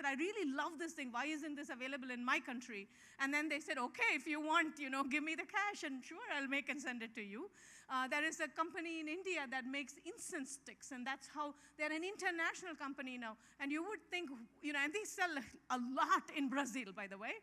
I really love this thing. Why isn't this available in my country? And then they said, okay, if you want, give me the cash, and sure, I'll make and send it to you. There is a company in India that makes incense sticks, and that's how they're an international company now. And you would think, and they sell a lot in Brazil, by the way.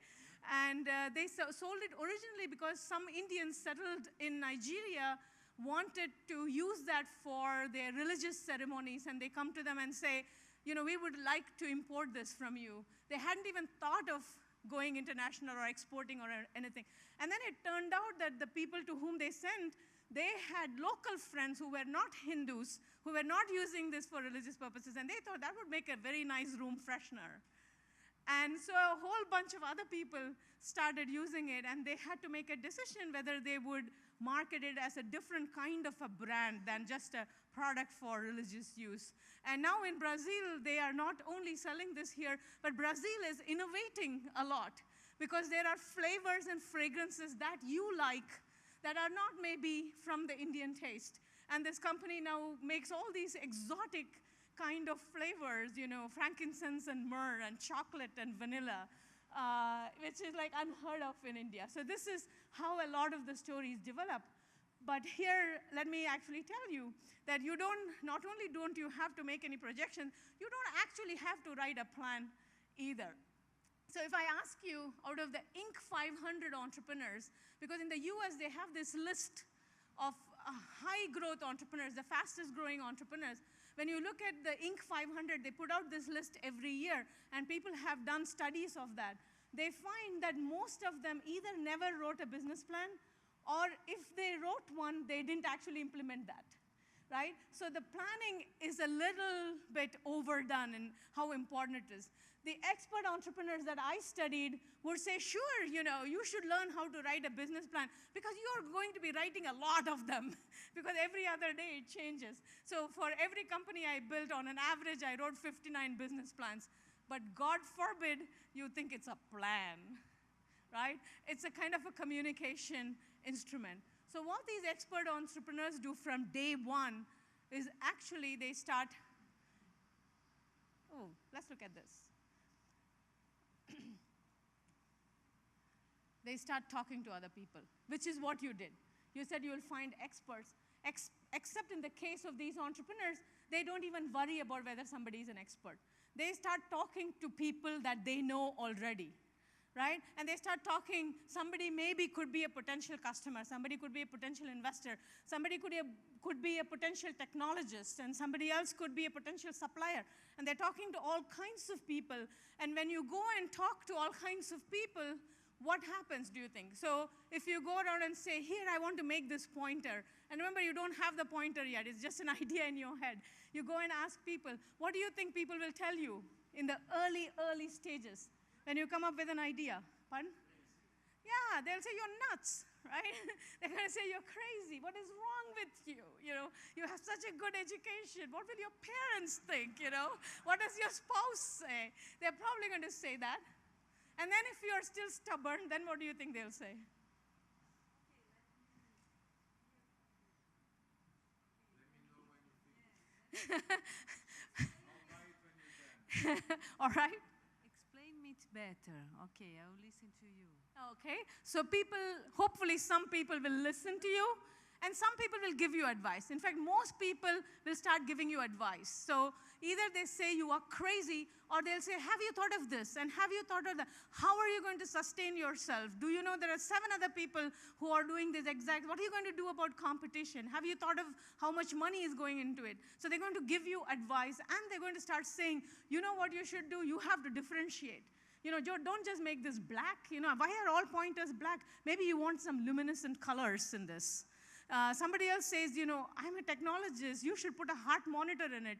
And they sold it originally because some Indians settled in Nigeria wanted to use that for their religious ceremonies, and they come to them and say, we would like to import this from you. They hadn't even thought of going international or exporting or anything. And then it turned out that the people to whom they sent, they had local friends who were not Hindus, who were not using this for religious purposes, and they thought that would make a very nice room freshener. And so a whole bunch of other people started using it, and they had to make a decision whether they would market it as a different kind of a brand than just a product for religious use. And now in Brazil, they are not only selling this here, but Brazil is innovating a lot because there are flavors and fragrances that you like that are not maybe from the Indian taste. And this company now makes all these exotic kind of flavors, frankincense and myrrh and chocolate and vanilla, which is like unheard of in India. So this is how a lot of the stories develop. But here, let me actually tell you that not only don't you have to make any projection, you don't actually have to write a plan either. So if I ask you, out of the Inc. 500 entrepreneurs, because in the US they have this list of high growth entrepreneurs, the fastest growing entrepreneurs. When you look at the Inc. 500, they put out this list every year, and people have done studies of that. They find that most of them either never wrote a business plan, or if they wrote one, they didn't actually implement that, right? So the planning is a little bit overdone in how important it is. The expert entrepreneurs that I studied would say, sure, you should learn how to write a business plan because you're going to be writing a lot of them because every other day it changes. So for every company I built, on an average, I wrote 59 business plans. But God forbid you think it's a plan, right? It's a kind of a communication instrument. So what these expert entrepreneurs do from day one is actually they start, let's look at this. They start talking to other people, which is what you did. You said you will find experts, except in the case of these entrepreneurs, they don't even worry about whether somebody is an expert. They start talking to people that they know already. Right? And they start talking, somebody maybe could be a potential customer, somebody could be a potential investor, somebody could be a potential technologist, and somebody else could be a potential supplier. And they're talking to all kinds of people. And when you go and talk to all kinds of people, what happens, do you think? So if you go around and say, here, I want to make this pointer, and remember, you don't have the pointer yet, it's just an idea in your head. You go and ask people, what do you think people will tell you in the early stages? When you come up with an idea, pardon? Yeah, they'll say you're nuts, right? They're going to say you're crazy. What is wrong with you? You have such a good education. What will your parents think? What does your spouse say? They're probably going to say that. And then if you're still stubborn, then what do you think they'll say? Let me know when you think. All right. Explain it better. Okay, I will listen to you. Okay, so hopefully some people will listen to you, and some people will give you advice. In fact, most people will start giving you advice. So either they say you are crazy, or they'll say, have you thought of this? And have you thought of that? How are you going to sustain yourself? Do you know there are 7 other people who are doing this exact? What are you going to do about competition? Have you thought of how much money is going into it? So they're going to give you advice, and they're going to start saying, you know what you should do? You have to differentiate. Don't just make this black. Why are all pointers black? Maybe you want some luminescent colors in this. Somebody else says, I'm a technologist. You should put a heart monitor in it,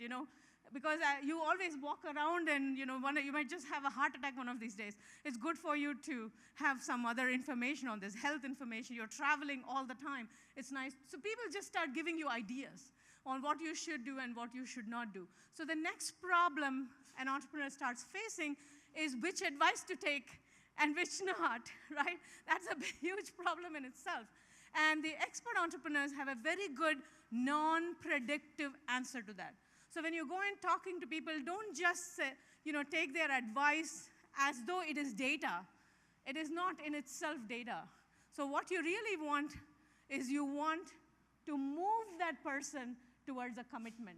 because you always walk around and, you might just have a heart attack one of these days. It's good for you to have some other information on this, health information. You're traveling all the time. It's nice. So people just start giving you ideas on what you should do and what you should not do. So the next problem an entrepreneur starts facing is which advice to take and which not, right? That's a huge problem in itself. And the expert entrepreneurs have a very good non-predictive answer to that. So when you go in talking to people, don't just say, take their advice as though it is data. It is not in itself data. So what you really want is you want to move that person towards a commitment.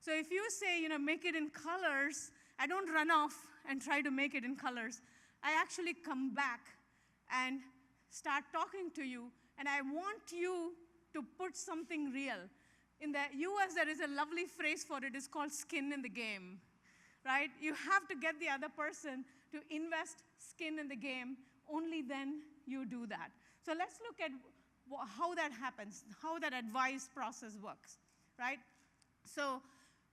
So if you say, make it in colors, I don't run off and try to make it in colors. I actually come back and start talking to you, and I want you to put something real. In the US, there is a lovely phrase for it. It's called skin in the game, right? You have to get the other person to invest skin in the game. Only then you do that. So let's look at how that happens, how that advice process works, right? So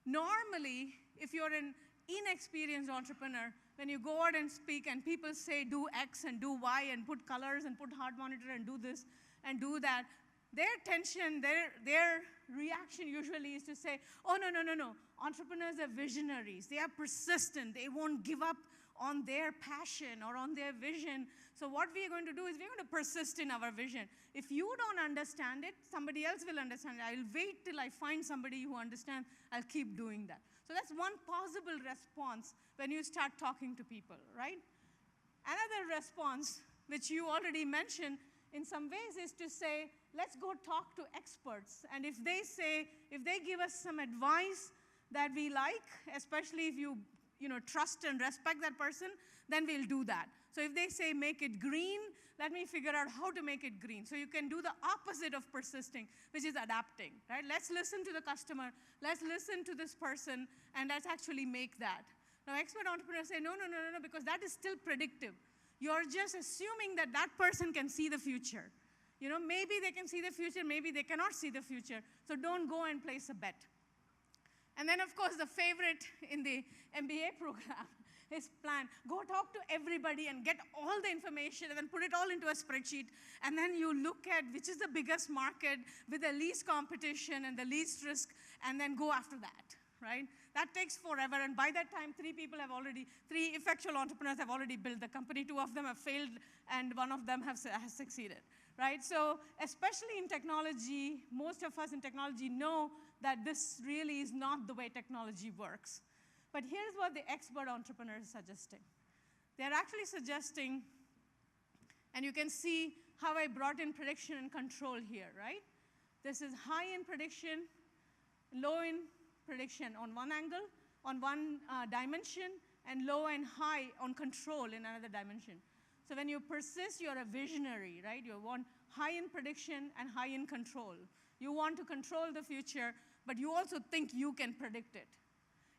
normally, if you're an inexperienced entrepreneur, when you go out and speak and people say do X and do Y and put colors and put heart monitor and do this and do that, their tension, their reaction usually is to say, oh, no, no, no, no. Entrepreneurs are visionaries. They are persistent. They won't give up on their passion or on their vision. So what we are going to do is we're going to persist in our vision. If you don't understand it, somebody else will understand it. I'll wait till I find somebody who understands. I'll keep doing that. So that's one possible response when you start talking to people, right? Another response, which you already mentioned in some ways, is to say, let's go talk to experts. And if they give us some advice that we like, especially if you trust and respect that person, then we'll do that. So if they say make it green, let me figure out how to make it green. So you can do the opposite of persisting, which is adapting, right? Let's listen to the customer, let's listen to this person, and let's actually make that. Now expert entrepreneurs say, no, no, no, no, no, because that is still predictive. You're just assuming that that person can see the future. Maybe they can see the future, maybe they cannot see the future. So don't go and place a bet. And then, of course, the favorite in the MBA program is plan. Go talk to everybody and get all the information and then put it all into a spreadsheet. And then you look at which is the biggest market with the least competition and the least risk, and then go after that, right? That takes forever. And by that time, three effectual entrepreneurs have already built the company. 2 of them have failed, and 1 of them has succeeded, right? So especially in technology, most of us in technology know that this really is not the way technology works. But here's what the expert entrepreneur is suggesting. They're actually suggesting, and you can see how I brought in prediction and control here, right? This is high in prediction, low in prediction on one angle, on one dimension, and low and high on control in another dimension. So when you persist, you're a visionary, right? You want high in prediction and high in control. You want to control the future, but you also think you can predict it.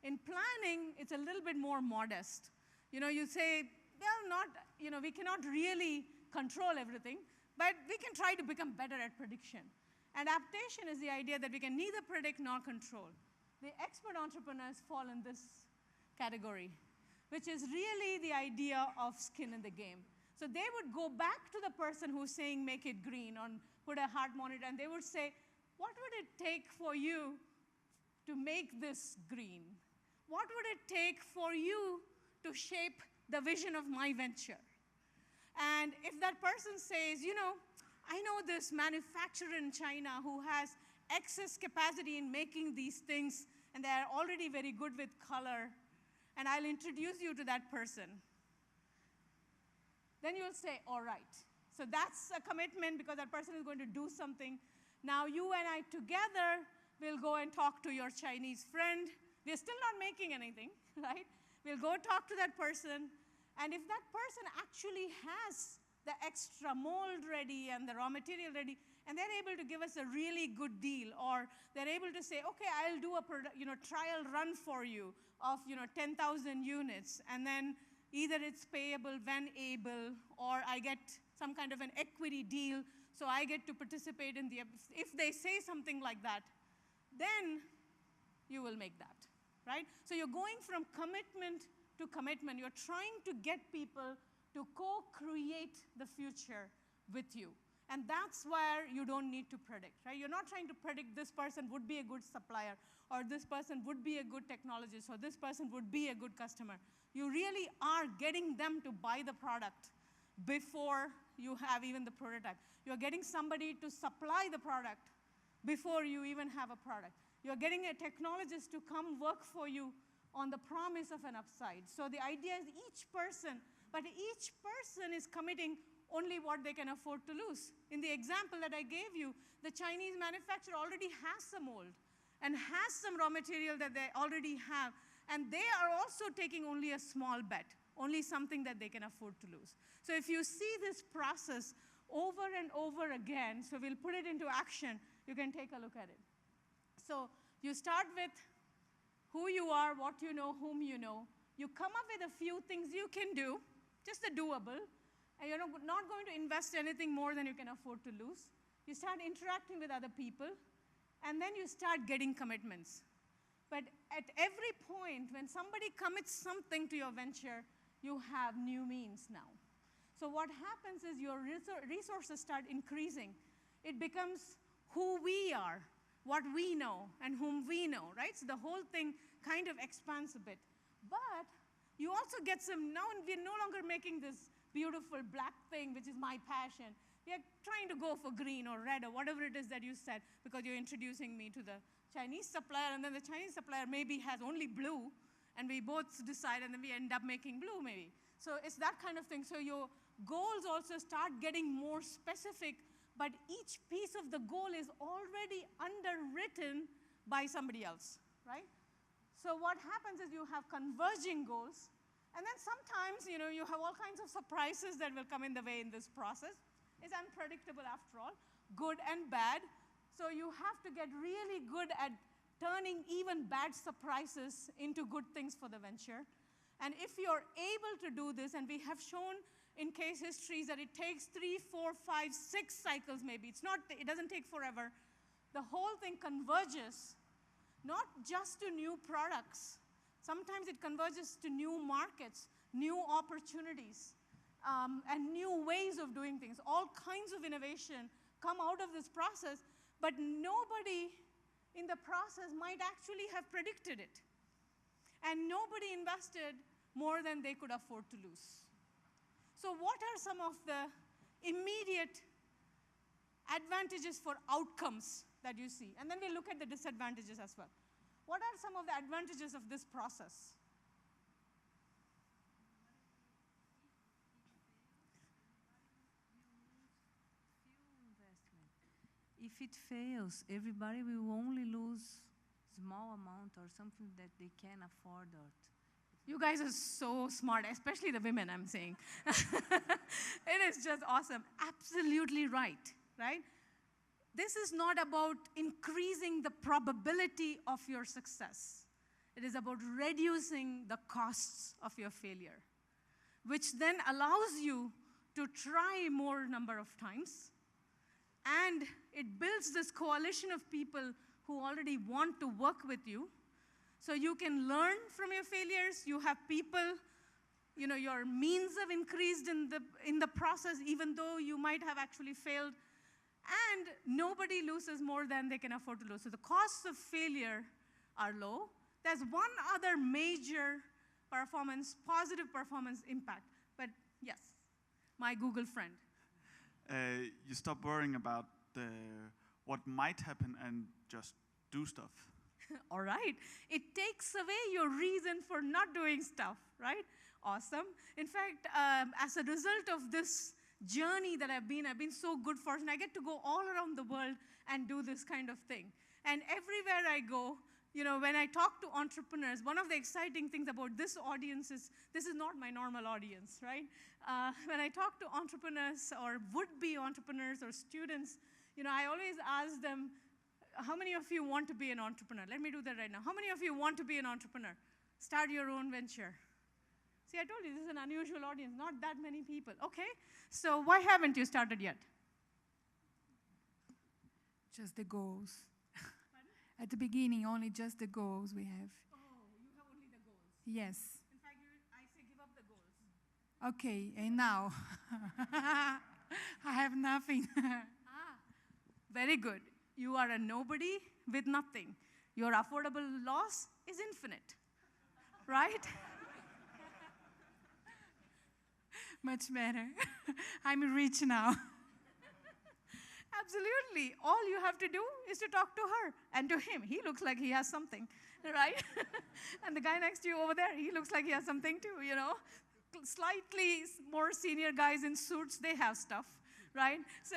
In planning, it's a little bit more modest. You say, well, we cannot really control everything, but we can try to become better at prediction. Adaptation is the idea that we can neither predict nor control. The expert entrepreneurs fall in this category, which is really the idea of skin in the game. So they would go back to the person who's saying make it green or put a heart monitor, and they would say, what would it take for you to make this green? What would it take for you to shape the vision of my venture? And if that person says, I know this manufacturer in China who has excess capacity in making these things, and they're already very good with color, and I'll introduce you to that person. Then you'll say, all right. So that's a commitment because that person is going to do something. Now you and I together will go and talk to your Chinese friend. We're still not making anything, right? We'll go talk to that person, and if that person actually has the extra mold ready and the raw material ready, and they're able to give us a really good deal, or they're able to say, okay, I'll do a trial run for you of 10,000 units, and then either it's payable when able, or I get some kind of an equity deal, so I get to participate in if they say something like that, then you will make that, right? So you're going from commitment to commitment. You're trying to get people to co-create the future with you. And that's where you don't need to predict, right? You're not trying to predict this person would be a good supplier, or this person would be a good technologist, or this person would be a good customer. You really are getting them to buy the product before you have even the prototype. You're getting somebody to supply the product before you even have a product. You're getting a technologist to come work for you on the promise of an upside. So the idea is each person is committing only what they can afford to lose. In the example that I gave you, the Chinese manufacturer already has some mold and has some raw material that they already have, and they are also taking only a small bet, only something that they can afford to lose. So if you see this process over and over again, so we'll put it into action, you can take a look at it. So you start with who you are, what you know, whom you know. You come up with a few things you can do, just a doable, and you're not going to invest anything more than you can afford to lose. You start interacting with other people, and then you start getting commitments. But at every point, when somebody commits something to your venture, you have new means now. So what happens is your resources start increasing. It becomes who we are, what we know, and whom we know, right? So the whole thing kind of expands a bit. But you also get some, now we're no longer making this beautiful black thing, which is my passion. We're trying to go for green or red or whatever it is that you said, because you're introducing me to the Chinese supplier, and then the Chinese supplier maybe has only blue, and we both decide, and then we end up making blue maybe. So it's that kind of thing. So your goals also start getting more specific, but each piece of the goal is already underwritten by somebody else, right? So what happens is you have converging goals, and then sometimes, you have all kinds of surprises that will come in the way in this process. It's unpredictable after all, good and bad. So you have to get really good at turning even bad surprises into good things for the venture. And if you're able to do this, and we have shown in case histories that it takes 3, 4, 5, 6 cycles maybe. It doesn't take forever. The whole thing converges, not just to new products. Sometimes it converges to new markets, new opportunities, and new ways of doing things. All kinds of innovation come out of this process, but nobody in the process might actually have predicted it. And nobody invested more than they could afford to lose. So what are some of the immediate advantages for outcomes that you see? And then we look at the disadvantages as well. What are some of the advantages of this process? If it fails, everybody will only lose small amount or something that they can afford. Or you guys are so smart, especially the women, I'm saying. It is just awesome. Absolutely right, right? This is not about increasing the probability of your success. It is about reducing the costs of your failure, which then allows you to try more number of times. And it builds this coalition of people who already want to work with you. So you can learn from your failures. You have people, your means have increased in the process, even though you might have actually failed. And nobody loses more than they can afford to lose. So the costs of failure are low. There's one other major positive performance impact. But yes, my Google friend. You stop worrying about what might happen and just do stuff. All right. It takes away your reason for not doing stuff, right? Awesome. In fact, as a result of this journey that I've been so good fortune. I get to go all around the world and do this kind of thing. And everywhere I go, when I talk to entrepreneurs, one of the exciting things about this audience is, this is not my normal audience, right? When I talk to entrepreneurs or would-be entrepreneurs or students, I always ask them, how many of you want to be an entrepreneur? Let me do that right now. How many of you want to be an entrepreneur? Start your own venture. See, I told you, this is an unusual audience, not that many people. Okay, so why haven't you started yet? Just the goals. At the beginning, only just the goals we have. Oh, you have only the goals. Yes. In fact, I say give up the goals. Okay, and now? I have nothing. Very good. You are a nobody with nothing. Your affordable loss is infinite, right? Much better. I'm rich now. Absolutely. All you have to do is to talk to her and to him. He looks like he has something, right? And the guy next to you over there, he looks like he has something too, you know. Slightly more senior guys in suits, they have stuff, right? So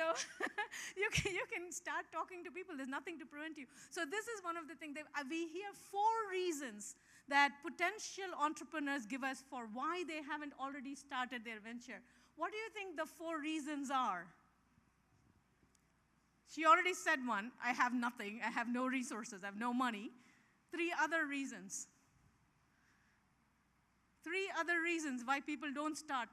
you can start talking to people. There's nothing to prevent you. So this is one of the things that we hear 4 reasons that potential entrepreneurs give us for why they haven't already started their venture. What do you think the 4 reasons are? She already said one. I have nothing. I have no resources. I have no money. 3 other reasons. 3 other reasons why people don't start.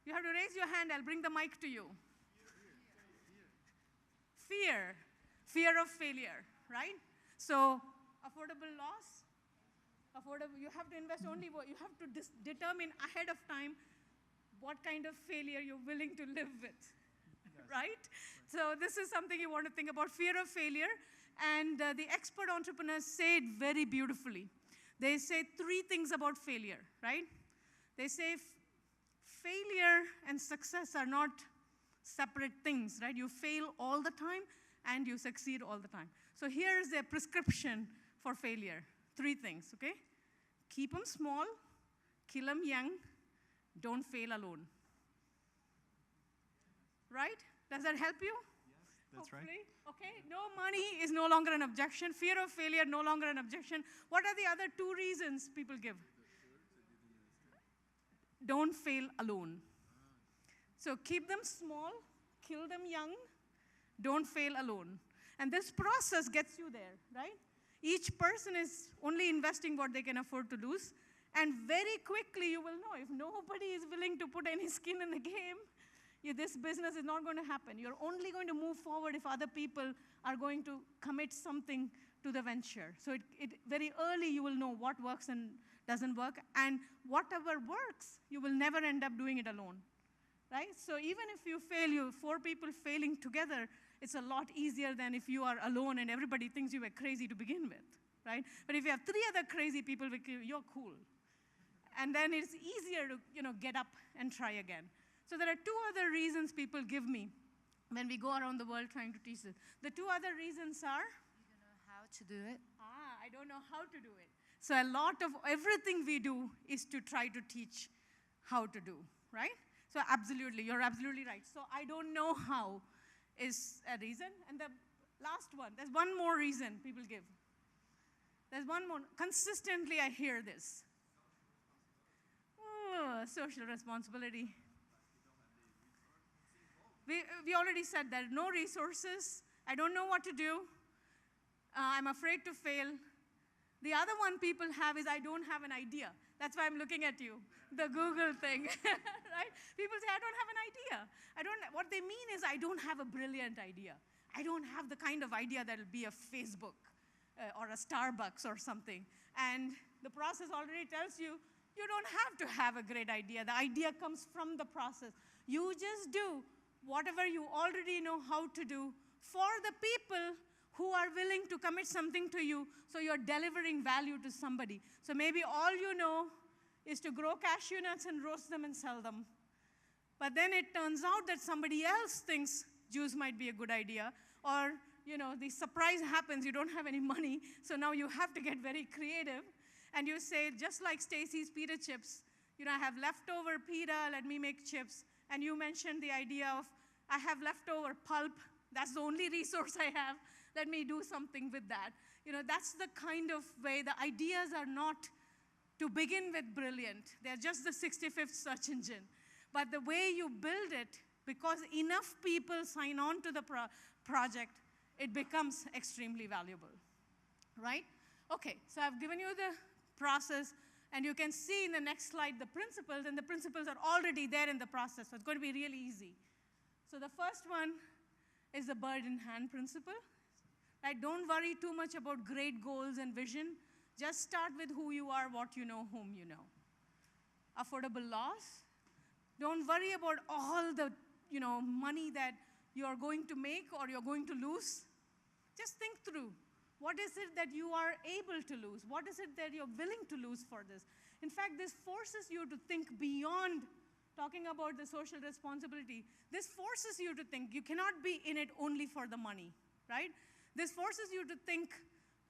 You have to raise your hand. I'll bring the mic to you. Fear. Fear of failure, right? So, affordable loss. You have to invest only what you have to determine ahead of time what kind of failure you're willing to live with, right? So this is something you want to think about, fear of failure. And the expert entrepreneurs say it very beautifully. They say 3 things about failure, right? They say failure and success are not separate things, right? You fail all the time and you succeed all the time. So here's a prescription for failure. 3 things, okay? Keep them small, kill them young, don't fail alone. Right? Does that help you? Yes, that's Hopefully. right. Okay, no money is no longer an objection. Fear of failure, no longer an objection. What are the other 2 reasons people give? Don't fail alone. So keep them small, kill them young, don't fail alone. And this process gets you there, right? Each person is only investing what they can afford to lose. And very quickly you will know, if nobody is willing to put any skin in the game, this business is not going to happen. You're only going to move forward if other people are going to commit something to the venture. So very early you will know what works and doesn't work. And whatever works, you will never end up doing it alone, right? So even if you fail, 4 people failing together, it's a lot easier than if you are alone and everybody thinks you were crazy to begin with, right? But if you have 3 other crazy people with you, you're cool. And then it's easier to get up and try again. So there are 2 other reasons people give me when we go around the world trying to teach this. The 2 other reasons are? You don't know how to do it. I don't know how to do it. So a lot of everything we do is to try to teach how to do, right? So absolutely, you're absolutely right. So I don't know how is a reason. And the last one, there's one more reason people give. There's one more. Consistently I hear this. Oh, social responsibility. We already said that. No resources. I don't know what to do. I'm afraid to fail. The other one people have is I don't have an idea. That's why I'm looking at you. The Google thing, right? People say, I don't have an idea. What they mean is I don't have a brilliant idea. I don't have the kind of idea that will be a Facebook or a Starbucks or something. And the process already tells you, you don't have to have a great idea. The idea comes from the process. You just do whatever you already know how to do for the people who are willing to commit something to you, so you're delivering value to somebody. So maybe all you know is to grow cashew nuts and roast them and sell them. But then it turns out that somebody else thinks juice might be a good idea, or the surprise happens, you don't have any money, so now you have to get very creative, and you say, just like Stacy's pita chips, I have leftover pita, let me make chips. And you mentioned the idea of, I have leftover pulp, that's the only resource I have, let me do something with that. That's the kind of way the ideas are not, to begin with, brilliant. They're just the 65th search engine. But the way you build it, because enough people sign on to the project, it becomes extremely valuable, right? Okay, so I've given you the process, and you can see in the next slide the principles, and the principles are already there in the process, so it's going to be really easy. So the first one is the bird in hand principle. Right? Don't worry too much about great goals and vision. Just start with who you are, what you know, whom you know. Affordable loss. Don't worry about all the money that you're going to make or you're going to lose. Just think through. What is it that you are able to lose? What is it that you're willing to lose for this? In fact, this forces you to think beyond talking about the social responsibility, this forces you to think. You cannot be in it only for the money, right? This forces you to think,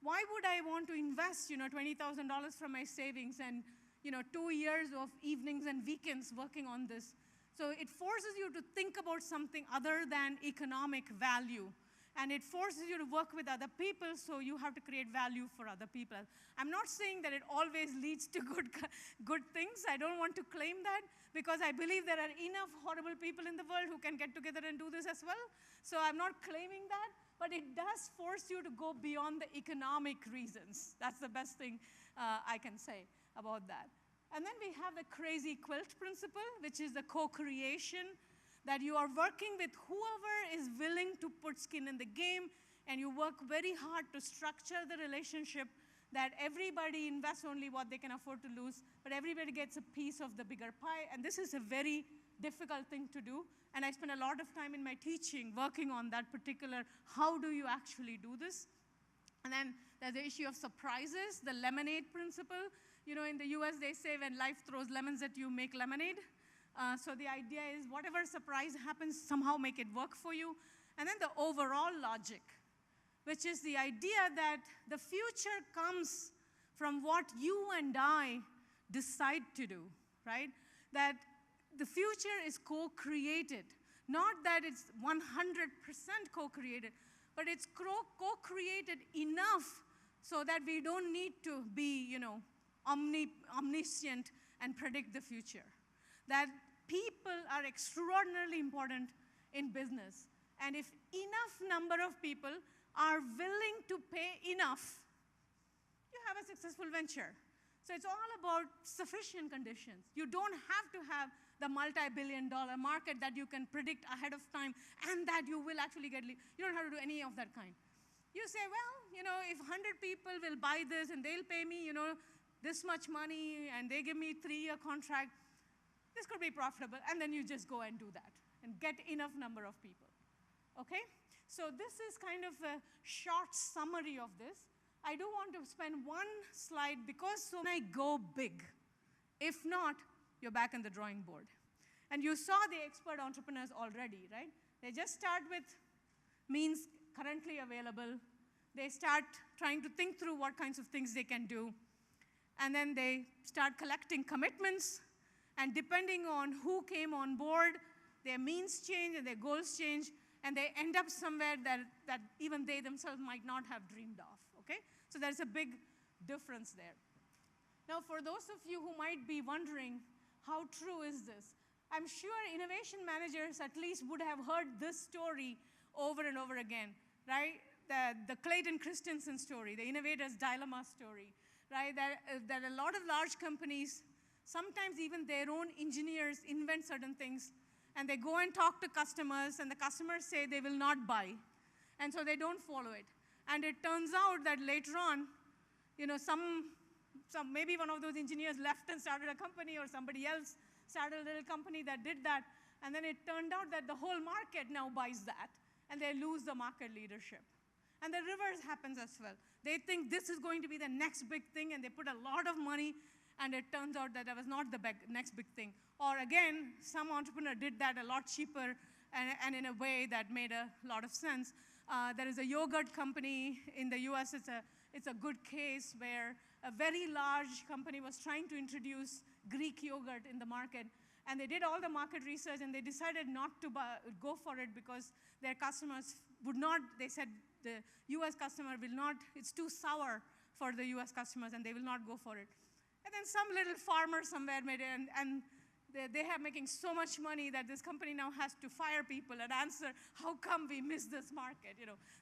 why would I want to invest, $20,000 from my savings and, 2 years of evenings and weekends working on this? So it forces you to think about something other than economic value. And it forces you to work with other people, so you have to create value for other people. I'm not saying that it always leads to good things. I don't want to claim that, because I believe there are enough horrible people in the world who can get together and do this as well. So I'm not claiming that, but it does force you to go beyond the economic reasons. That's the best thing I can say about that. And then we have the crazy quilt principle, which is the co-creation, that you are working with whoever is willing to put skin in the game, and you work very hard to structure the relationship that everybody invests only what they can afford to lose, but everybody gets a piece of the bigger pie. And this is a very difficult thing to do. And I spend a lot of time in my teaching working on that particular, how do you actually do this? And then there's the issue of surprises, the lemonade principle. In the US, they say when life throws lemons at you, make lemonade. So the idea is whatever surprise happens, somehow make it work for you. And then the overall logic, which is the idea that the future comes from what you and I decide to do, right? That the future is co-created. Not that it's 100% co-created, but it's co-created enough so that we don't need to be, omniscient and predict the future. That people are extraordinarily important in business. And if enough number of people are willing to pay enough, you have a successful venture. So it's all about sufficient conditions. You don't have to have the multi-billion-dollar market that you can predict ahead of time and that you will actually get. You don't have to do any of that kind. You say, well, if 100 people will buy this and they'll pay me, this much money, and they give me 3-year contract, this could be profitable. And then you just go and do that and get enough number of people. Okay? So this is kind of a short summary of this. I do want to spend one slide because so I go big. If not, you're back on the drawing board. And you saw the expert entrepreneurs already, right? They just start with means currently available. They start trying to think through what kinds of things they can do. And then they start collecting commitments. And depending on who came on board, their means change and their goals change. And they end up somewhere that even they themselves might not have dreamed of, okay? So there's a big difference there. Now, for those of you who might be wondering, how true is this? I'm sure innovation managers at least would have heard this story over and over again, right? The Clayton Christensen story, the innovator's dilemma story, right? That a lot of large companies, sometimes even their own engineers invent certain things, and they go and talk to customers, and the customers say they will not buy, and so they don't follow it. And it turns out that later on, maybe one of those engineers left and started a company, or somebody else started a little company that did that, and then it turned out that the whole market now buys that, and they lose the market leadership. And the reverse happens as well. They think this is going to be the next big thing, and they put a lot of money, and it turns out that was not the next big thing. Or again, some entrepreneur did that a lot cheaper and in a way that made a lot of sense. There is a yogurt company in the US. It's a good case where a very large company was trying to introduce Greek yogurt in the market. And they did all the market research, and they decided not to go for it because their customers would not. They said the US customer will not, it's too sour for the US customers, and they will not go for it. And then some little farmer somewhere made it, and they have making so much money that this company now has to fire people and answer, how come we missed this market,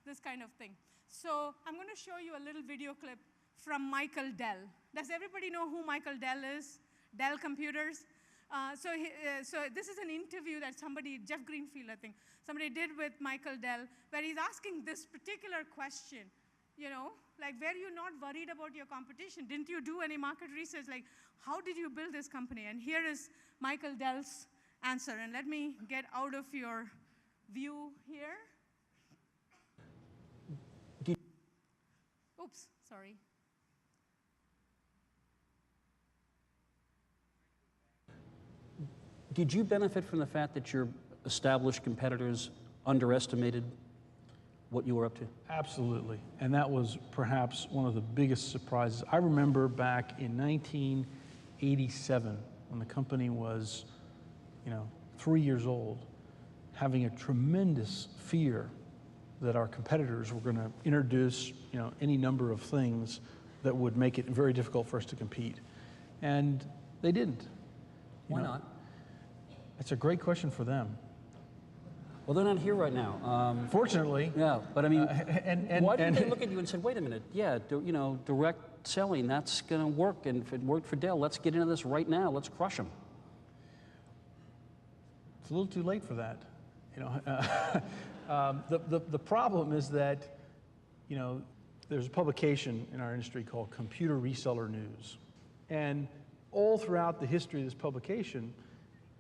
this kind of thing. So I'm going to show you a little video clip from Michael Dell. Does everybody know who Michael Dell is? Dell Computers? So this is an interview that Jeff Greenfield, I think, somebody did with Michael Dell, where he's asking this particular question, like, were you not worried about your competition? Didn't you do any market research? Like, how did you build this company? And here is Michael Dell's answer. And let me get out of your view here. Oops, sorry. Did you benefit from the fact that your established competitors underestimated what you were up to? Absolutely. And that was perhaps one of the biggest surprises. I remember back in 1987, when the company was, 3 years old, having a tremendous fear that our competitors were going to introduce, any number of things that would make it very difficult for us to compete. And they didn't. Why not? It's a great question for them. Well, they're not here right now. Fortunately. Yeah, but I mean, why didn't they and look at you and said, wait a minute, yeah, direct selling, that's going to work, and if it worked for Dell, let's get into this right now, let's crush them. It's a little too late for that. The problem is that, there's a publication in our industry called Computer Reseller News. And all throughout the history of this publication,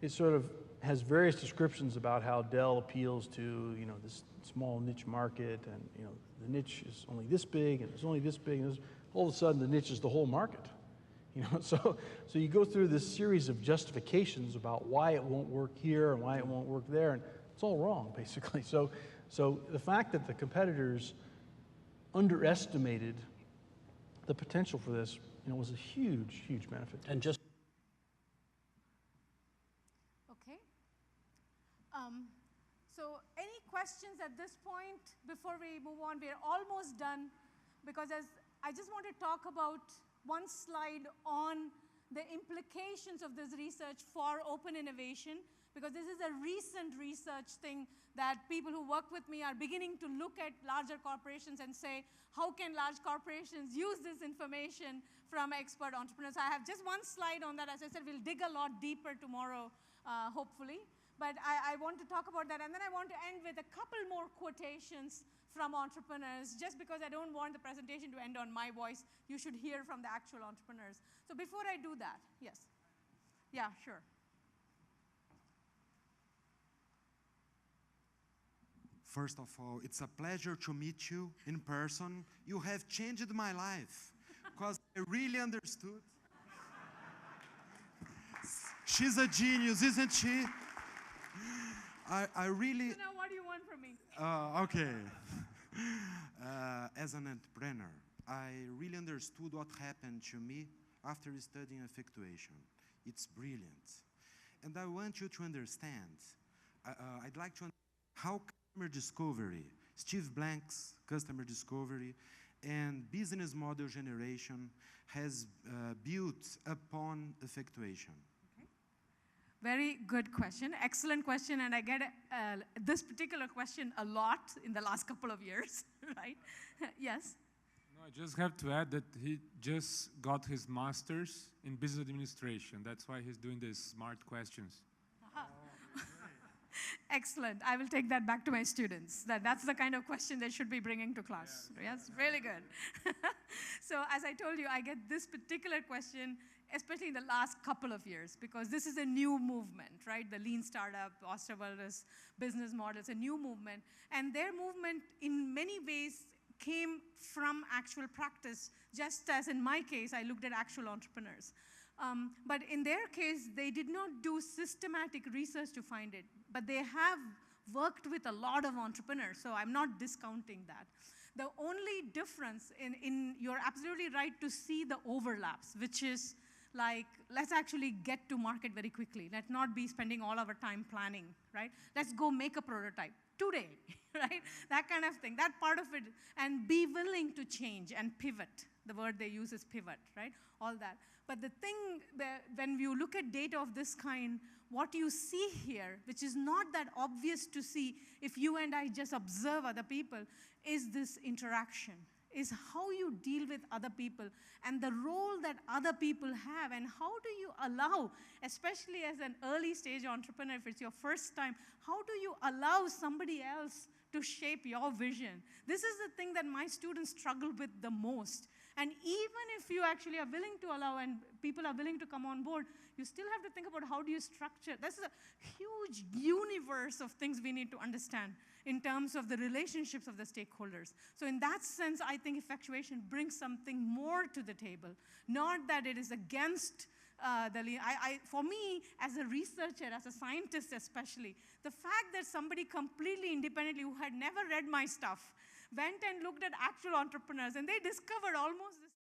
it sort of has various descriptions about how Dell appeals to, this small niche market, and, the niche is only this big, and it's only this big, and all of a sudden the niche is the whole market. So you go through this series of justifications about why it won't work here and why it won't work there, and it's all wrong, basically. So the fact that the competitors underestimated the potential for this, was a huge, huge benefit. And just Okay. So any questions at this point before we move on? We're almost done, because I just want to talk about one slide on the implications of this research for open innovation, because this is a recent research thing that people who work with me are beginning to look at larger corporations and say, how can large corporations use this information from expert entrepreneurs? I have just one slide on that. As I said, we'll dig a lot deeper tomorrow, hopefully. But I want to talk about that. And then I want to end with a couple more quotations from entrepreneurs, just because I don't want the presentation to end on my voice. You should hear from the actual entrepreneurs. So before I do that, yes. Yeah, sure. First of all, it's a pleasure to meet you in person. You have changed my life, because I really understood. She's a genius, isn't she? I really... So now what do you want from me? Okay. As an entrepreneur, I really understood what happened to me after studying effectuation. It's brilliant. And I want you to understand, I'd like to understand how customer discovery, Steve Blank's customer discovery, and business model generation has built upon effectuation. Very good question, excellent question, and I get this particular question a lot in the last couple of years, right? Yes? No, I just have to add that he just got his master's in business administration. That's why he's doing these smart questions. Excellent. I will take that back to my students. That's the kind of question they should be bringing to class. Yeah. Yes, really good. So as I told you, I get this particular question, especially in the last couple of years, because this is a new movement, right? The lean startup, Osterwalder's business model, it's a new movement. And their movement, in many ways, came from actual practice, just as in my case, I looked at actual entrepreneurs. But in their case, they did not do systematic research to find it, but they have worked with a lot of entrepreneurs, so I'm not discounting that. The only difference you're absolutely right to see the overlaps, which is like, let's actually get to market very quickly. Let's not be spending all our time planning, right? Let's go make a prototype today, right? That kind of thing, that part of it, and be willing to change and pivot. The word they use is pivot, right? All that. But the thing, when you look at data of this kind, what you see here, which is not that obvious to see if you and I just observe other people, is this interaction, is how you deal with other people and the role that other people have, and how do you allow, especially as an early stage entrepreneur, if it's your first time, how do you allow somebody else to shape your vision? This is the thing that my students struggle with the most. And even if you actually are willing to allow and people are willing to come on board, you still have to think about how do you structure. This is a huge universe of things we need to understand in terms of the relationships of the stakeholders. So in that sense, I think effectuation brings something more to the table. Not that it is against For me, as a researcher, as a scientist especially, the fact that somebody completely independently who had never read my stuff went and looked at actual entrepreneurs, and they discovered almost this